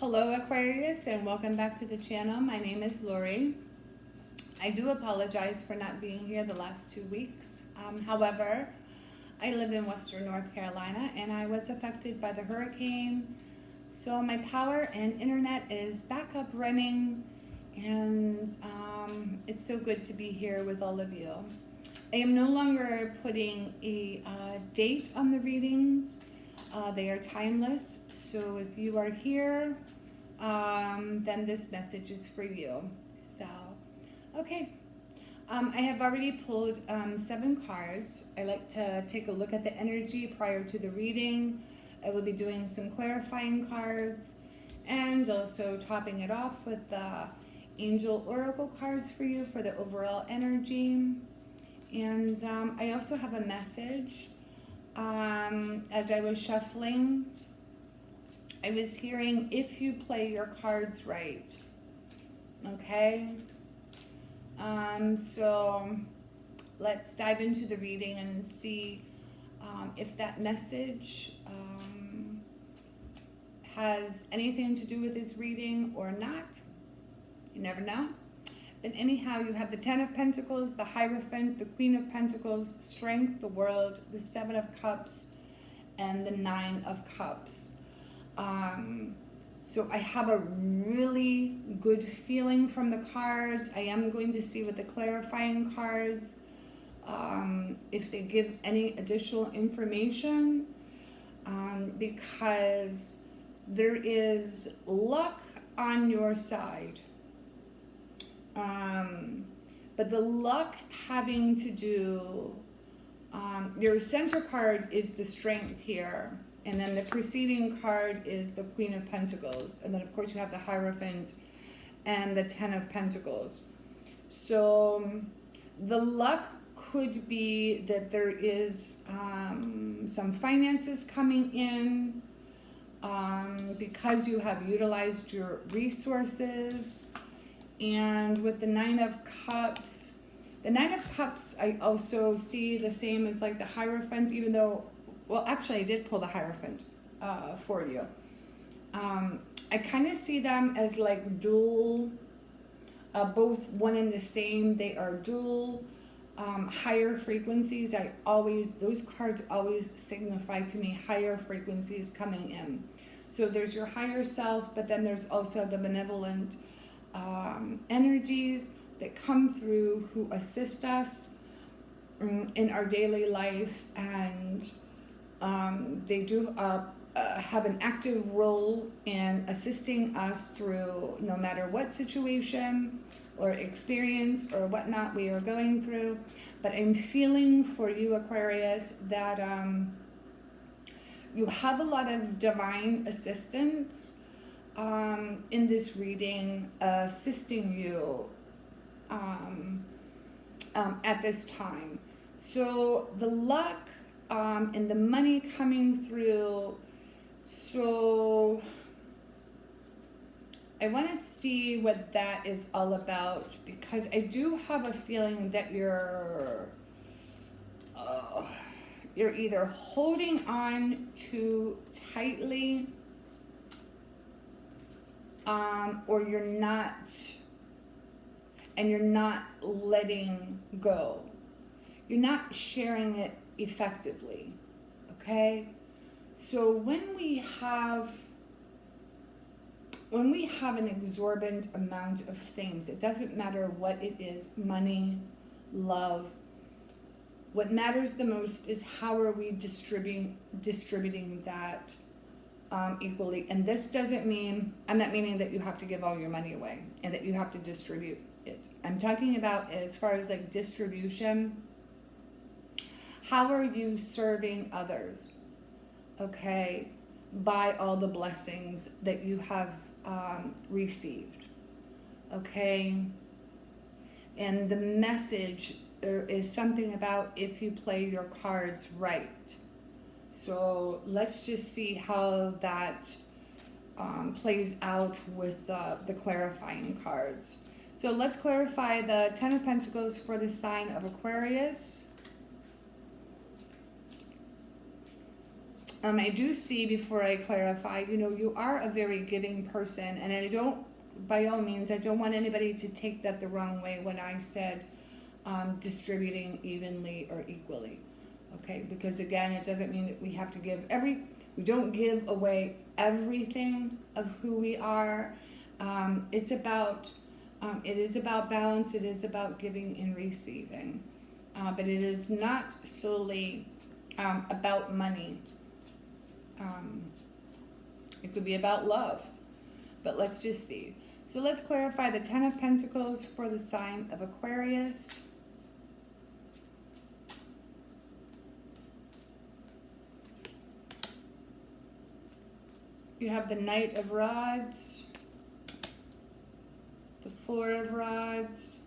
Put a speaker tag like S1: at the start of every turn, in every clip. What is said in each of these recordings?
S1: Hello Aquarius, and welcome back to the channel. My name is Lori. I do apologize for not being here the last 2 weeks. However, I live in Western North Carolina and I was affected by the hurricane. So my power and internet is back up running, and it's so good to be here with all of you. I am no longer putting a date on the readings. They are timeless, so if you are here, then this message is for you. So, okay. I have already pulled 7 cards. I like to take a look at the energy prior to the reading. I will be doing some clarifying cards and also topping it off with the Angel Oracle cards for you for the overall energy. And I also have a message. As I was shuffling, I was hearing, if you play your cards right. Okay? So let's dive into the reading and see if that message has anything to do with this reading or not. You never know. But anyhow, you have the 10 of Pentacles, the Hierophant, the Queen of Pentacles, Strength, the World, the 7 of Cups, and the 9 of Cups. So I have a really good feeling from the cards. I am going to see with the clarifying cards if they give any additional information, because there is luck on your side. But the luck having to do, your center card is the Strength here, and then the preceding card is the Queen of Pentacles, and then of course you have the Hierophant and the 10 of Pentacles. So the luck could be that there is some finances coming in because you have utilized your resources. And with the 9 of Cups, the 9 of Cups, I also see the same as like the Hierophant, even though, well, actually I did pull the Hierophant for you. I kind of see them as like dual, both one and the same. They are dual higher frequencies. Those cards always signify to me higher frequencies coming in. So there's your higher self, but then there's also the benevolent energies that come through who assist us in our daily life, and they do have an active role in assisting us through no matter what situation or experience or whatnot we are going through. But I'm feeling for you, Aquarius, that you have a lot of divine assistance in this reading, assisting you at this time. So the luck and the money coming through. So I want to see what that is all about, because I do have a feeling that you're either holding on too tightly, or you're not letting go. You're not sharing it effectively, okay? So when we have an exorbitant amount of things, it doesn't matter what it is, money, love, what matters the most is how are we distributing that equally. And this doesn't mean, I'm not meaning that you have to give all your money away and that you have to distribute it. I'm talking about as far as like distribution. How are you serving others, okay, by all the blessings that you have received, okay? And the message is something about if you play your cards right. So let's just see how that plays out with the clarifying cards. So let's clarify the 10 of Pentacles for the sign of Aquarius. I do see, before I clarify, you know, you are a very giving person, and I don't, by all means, I don't want anybody to take that the wrong way when I said distributing evenly or equally, okay? Because again, it doesn't mean that we have to give we don't give away everything of who we are. It is about balance, it is about giving and receiving, but it is not solely about money. It could be about love, but let's just see. So let's clarify the Ten of Pentacles for the sign of Aquarius. You have the Knight of Rods, the Four of Rods,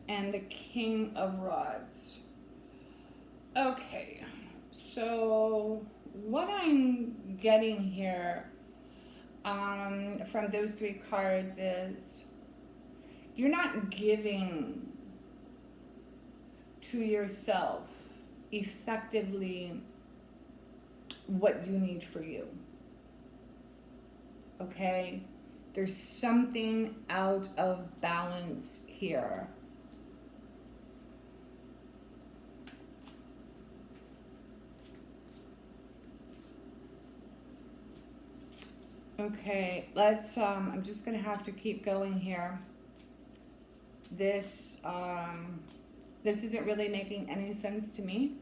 S1: and the King of Rods. Okay, so what I'm getting here from those three cards is you're not giving to yourself effectively what you need for you. Okay? There's something out of balance here. Okay, let's, I'm just going to have to keep going here. This isn't really making any sense to me,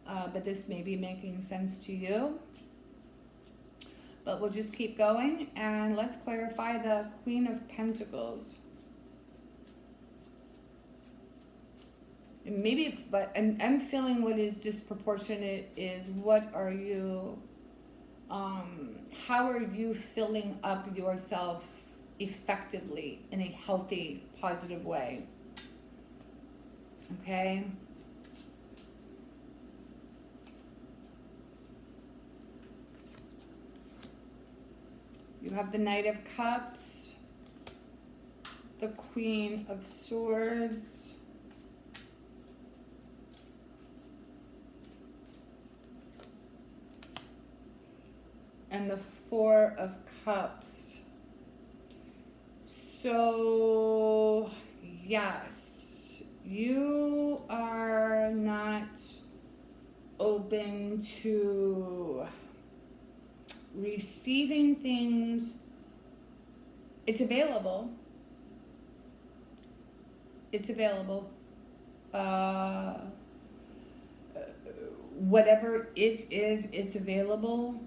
S1: but this may be making sense to you. But we'll just keep going, and let's clarify the Queen of Pentacles. Maybe, but I'm feeling what is disproportionate is what are you, how are you filling up yourself effectively in a healthy, positive way? Okay? You have the Knight of Cups, the Queen of Swords, and the Four of Cups. So, yes, you are not open to receiving things. It's available. It's available. Whatever it is, it's available.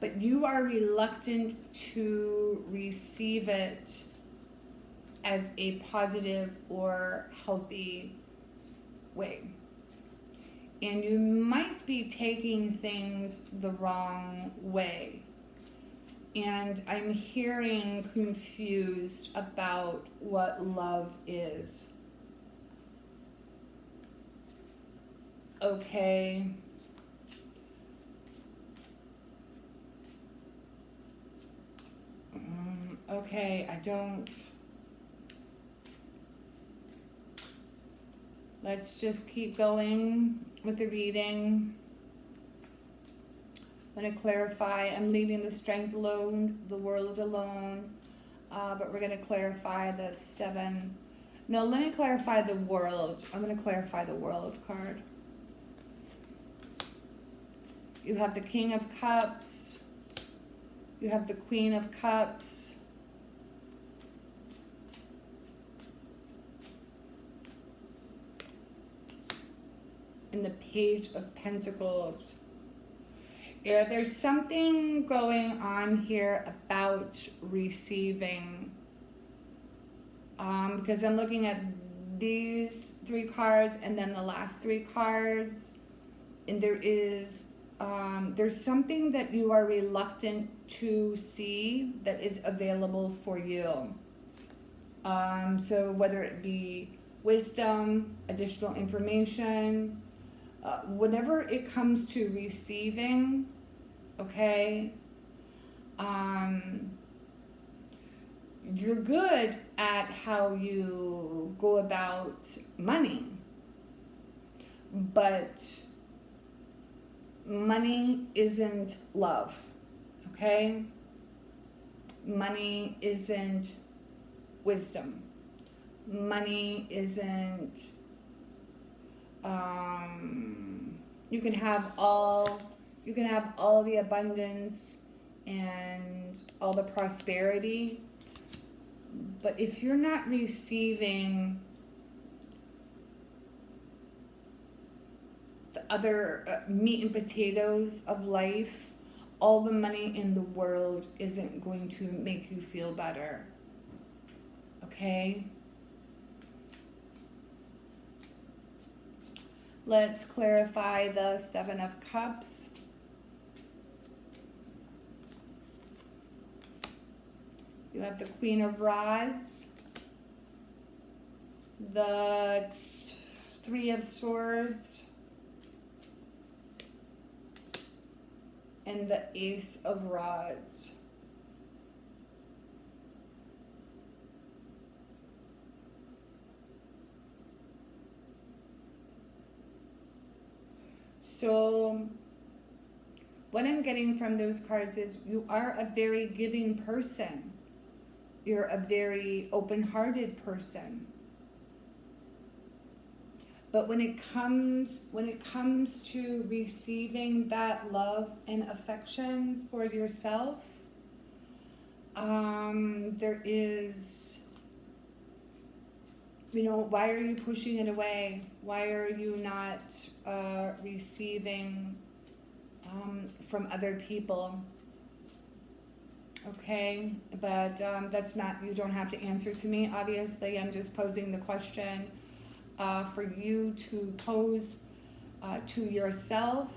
S1: But you are reluctant to receive it as a positive or healthy way. And you might be taking things the wrong way. And I'm hearing confused about what love is. Okay. Okay, I don't. Let's just keep going with the reading. I'm going to clarify. I'm leaving the Strength alone, the World alone. But we're going to clarify the 7. No, let me clarify the World. I'm going to clarify the World card. You have the King of Cups. You have the Queen of Cups. And the Page of Pentacles. Yeah, there's something going on here about receiving. Because I'm looking at these 3 cards and then the last 3 cards. And there is, there's something that you are reluctant to see that is available for you. So whether it be wisdom, additional information, whenever it comes to receiving, okay, you're good at how you go about money, but money isn't love, okay? Money isn't wisdom. Money isn't, you can have all the abundance and all the prosperity, but if you're not receiving the other meat and potatoes of life, all the money in the world isn't going to make you feel better. Okay? Let's clarify the Seven of Cups. You have the Queen of Rods, the Three of Swords, and the Ace of Rods. So what I'm getting from those cards is you are a very giving person. You're a very open-hearted person. But when it comes to receiving that love and affection for yourself, there is, why are you pushing it away? Why are you not receiving from other people? Okay, but that's not, you don't have to answer to me, obviously. I'm just posing the question for you to pose to yourself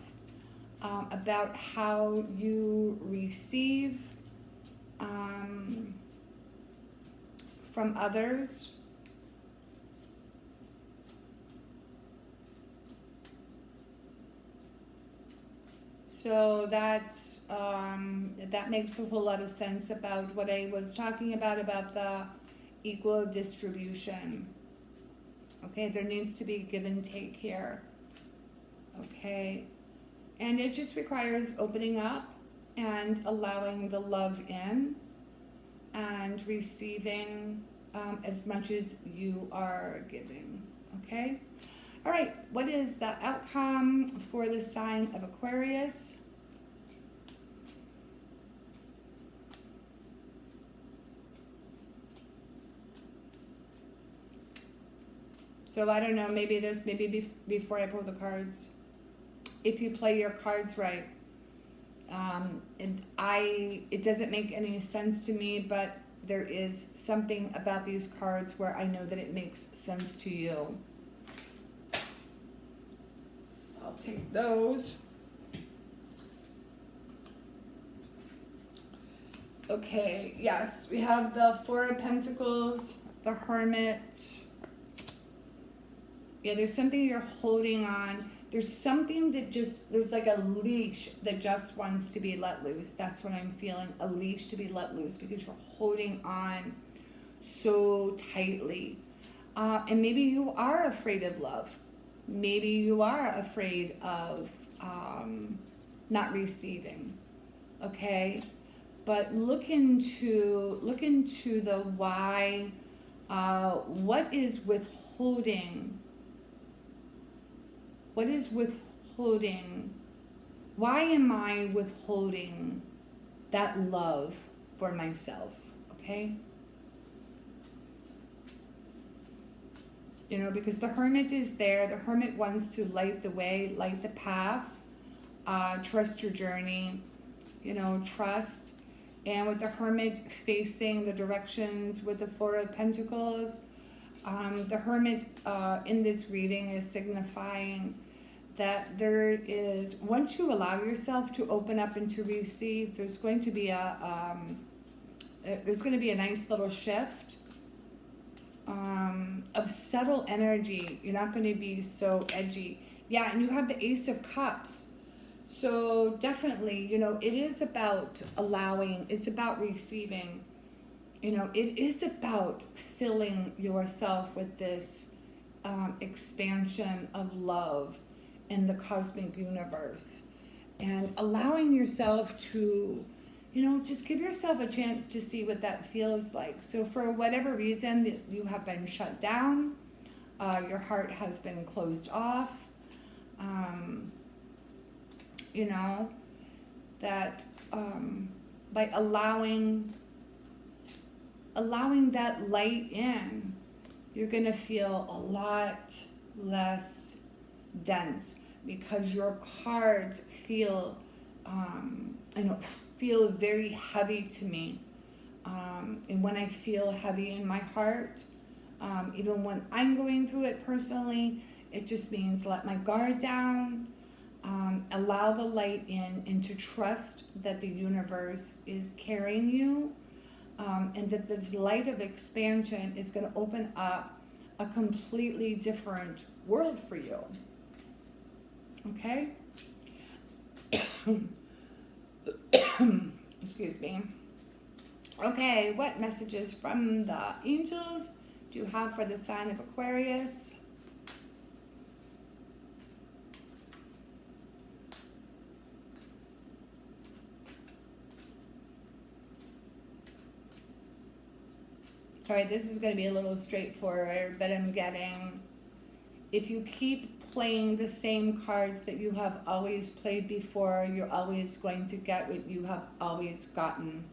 S1: about how you receive from others. So that's that makes a whole lot of sense about what I was talking about the equal distribution. Okay, there needs to be give and take here. Okay, and it just requires opening up and allowing the love in and receiving as much as you are giving. Okay. All right, what is the outcome for the sign of Aquarius? So I don't know, maybe before I pull the cards, if you play your cards right, it doesn't make any sense to me, but there is something about these cards where I know that it makes sense to you. I'll take those. Okay, yes, we have the Four of Pentacles, the Hermit. Yeah, there's something you're holding on. There's something that there's like a leash that just wants to be let loose. That's what I'm feeling, a leash to be let loose because you're holding on so tightly. And maybe you are afraid of love. Maybe you are afraid of not receiving, okay? But look into the why. What is withholding? What is withholding? Why am I withholding that love for myself? Okay? Because the Hermit is there. The Hermit wants to light the way, light the path, trust your journey, trust. And with the Hermit facing the directions with the Four of Pentacles, the Hermit in this reading is signifying that there is, once you allow yourself to open up and to receive, there's going to be a nice little shift of subtle energy. You're not going to be so edgy. Yeah, and you have the Ace of Cups. So definitely, it is about allowing, it's about receiving. it is about filling yourself with this expansion of love in the cosmic universe, and allowing yourself to, just give yourself a chance to see what that feels like. So for whatever reason that you have been shut down, your heart has been closed off, that by allowing that light in, you're going to feel a lot less dense, because your cards feel feel very heavy to me. And when I feel heavy in my heart, even when I'm going through it personally, it just means let my guard down, allow the light in, and to trust that the universe is carrying you, and that this light of expansion is going to open up a completely different world for you. Okay? Excuse me. Okay, what messages from the angels do you have for the sign of Aquarius? All right, this is going to be a little straightforward, but I'm getting, if you keep playing the same cards that you have always played before, you're always going to get what you have always gotten.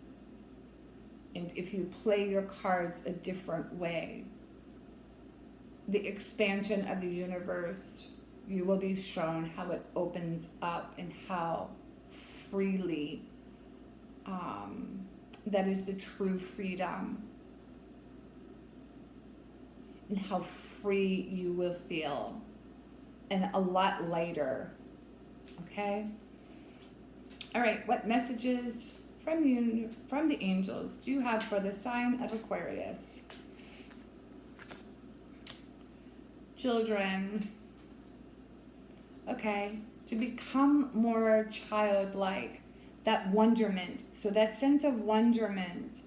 S1: And if you play your cards a different way, the expansion of the universe, you will be shown how it opens up and how freely, that is the true freedom, and how free you will feel, and a lot lighter. Okay? All right, what messages from the angels do you have for the sign of Aquarius? Children. Okay, to become more childlike, that wonderment. So that sense of wonderment,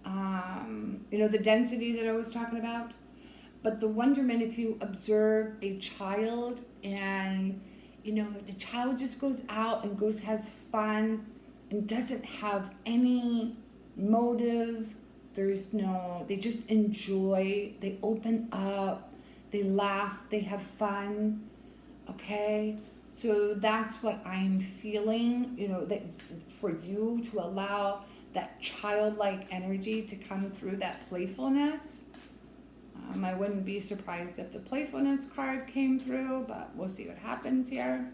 S1: the density that I was talking about. But the wonderment, if you observe a child and, the child just goes out and has fun and doesn't have any motive. They just enjoy, they open up, they laugh, they have fun, okay? So that's what I'm feeling, that for you to allow that childlike energy to come through, that playfulness. I wouldn't be surprised if the playfulness card came through, but we'll see what happens here.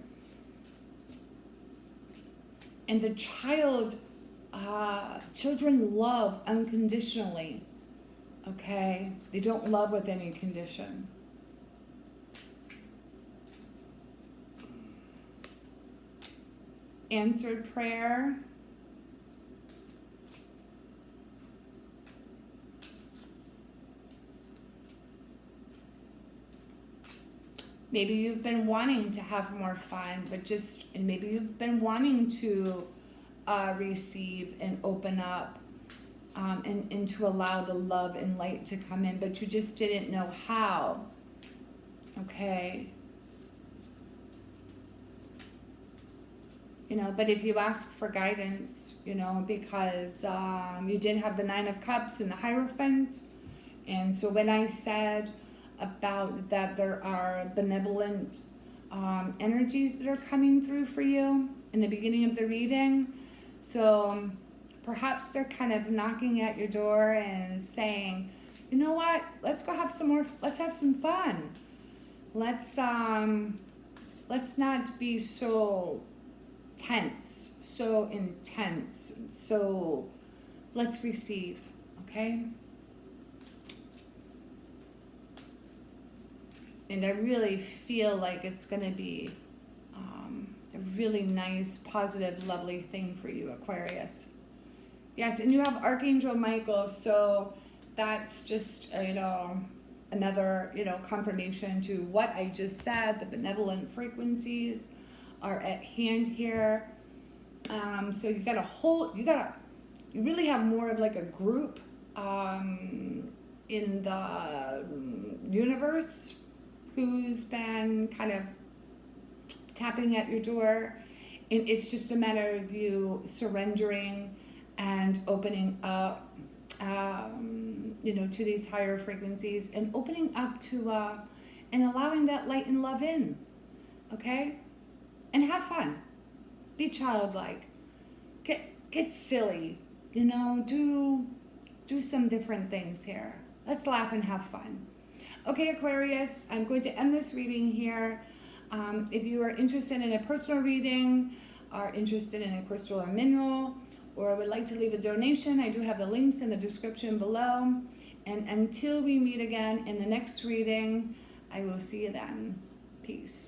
S1: And the children love unconditionally, okay? They don't love with any condition. Answered prayer. Maybe you've been wanting to have more fun, and maybe you've been wanting to receive and open up, and to allow the love and light to come in, but you just didn't know how. Okay. But if you ask for guidance, because you did have the Nine of Cups and the Hierophant, and so when I said about that there are benevolent energies that are coming through for you in the beginning of the reading. So perhaps they're kind of knocking at your door and saying, you know what, let's have some fun. Let's not be so tense, so intense. So let's receive, okay? And I really feel like it's going to be a really nice, positive, lovely thing for you, Aquarius. Yes, and you have Archangel Michael, so that's just, another, confirmation to what I just said. The benevolent frequencies are at hand here. So you really have more of like a group in the universe who's been kind of tapping at your door. And it's just a matter of you surrendering and opening up, to these higher frequencies, and opening up to, and allowing that light and love in, okay? And have fun. Be childlike. Get silly, do some different things here. Let's laugh and have fun. Okay, Aquarius, I'm going to end this reading here. If you are interested in a personal reading, are interested in a crystal or mineral, or would like to leave a donation, I do have the links in the description below. And until we meet again in the next reading, I will see you then. Peace.